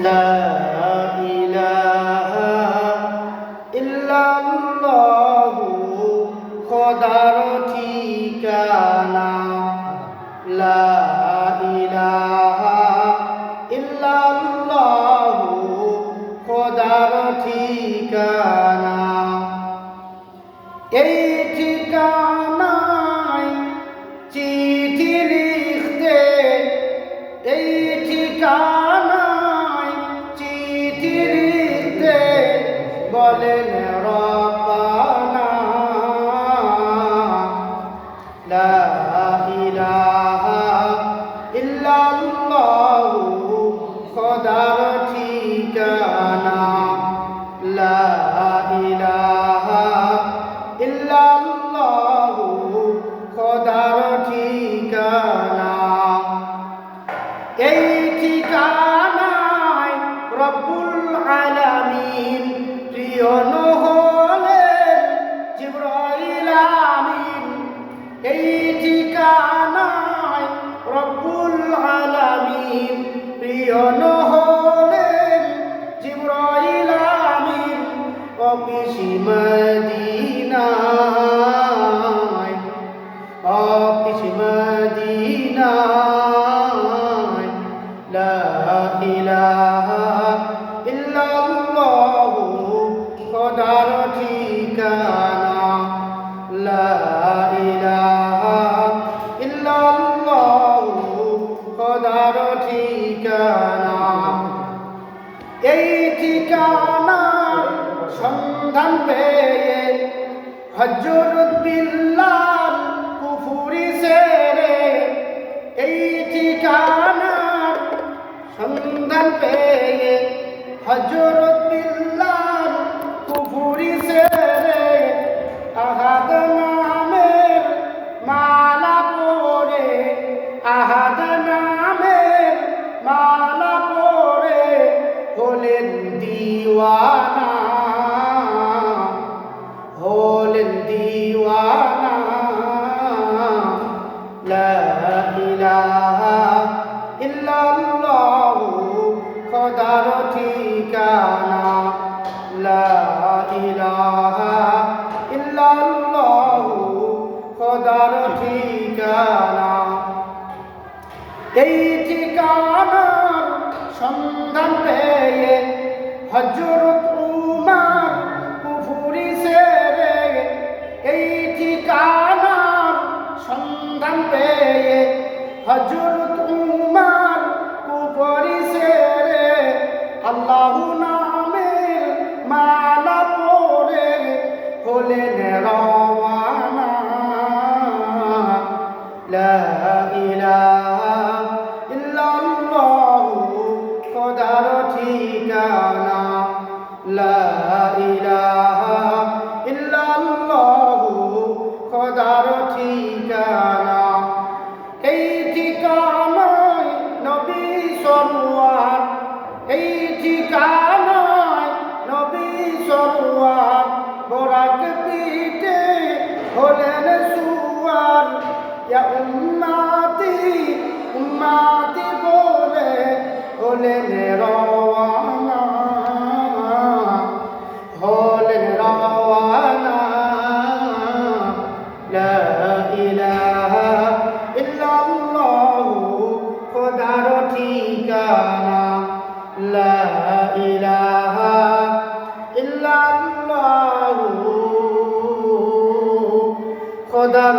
লা ইলাহা ইল্লাল্লাহু খোদার ঠিকানা। লা ইলাহা ইল্লাল্লাহু খোদার ঠিকানা। এই ঠিকানায় চিঠি লিখতে, এই ঠিকানায় চিঠি লিখতে বলেন রব্বানা। লা ইলাহা ইল্লাল্লাহু খোদার ঠিকানা। লা ইলাহা ইল্লাল্লাহু খোদার ঠিকানা। এই ঠিকানায় রব্বুল আলামিন প্রিয়ন হলেন জিবরাইল আমিন। এই ঠিকানায় রব্বুল আলামিন প্রিয়ন হলেন জিবরাইল আমিন। অপিসি মদিনায়, অপিসি মদিনায়। লা ইলাহা ইল্লাল্লাহু খোদার ঠিকানা। লা ইলাহা ইল্লাল্লাহু খোদার ঠিকানা। এই ঠিকানার সন্ধান পেয়ে হযরত বিল্লাল কুফরি ছেড়ে, এই ঠিকানার সন্ধান পেয়ে হযরত বিল্লাল কুফরি ছেড়ে আহাদ নামের মালা পরে, আহাদ নামের মালা পরে হলেন দিওয়ানা, হলেন দিওয়ানা। লা ইলাহা ইল্লাল্লাহু খোদার ঠিকানা। লা ইলাহা ইল্লাল্লাহু খোদার ঠিকানা। এই ঠিকানার সন্ধান পেয়ে হযরত উমর কুফরি ছেড়ে, এই ঠিকানার সন্ধান পেয়ে হযরত উমর কুফরি ছেড়ে আল্লাহু নামের মালা পরে হলেন রওয়ানা। লা ইলাহা ইল্লাল্লাহু খোদার ঠিকানা। লা ইলাহা ইল্লাল্লাহু খোদার ঠিকানা। এই ঠিকানায় নবী সরওয়ার, এই ঠিকানায় নবী সরওয়ার বরাক পিঠে হলেন সুয়ার। ইয়া উম্মতি উম্মতি বলে হলেন রওয়ানা, হলেন রওয়ানা। লা ইলাহা ইল্লাল্লাহু খোদার ঠিকানা। লা ইলাহা ইল্লাল্লাহু খোদার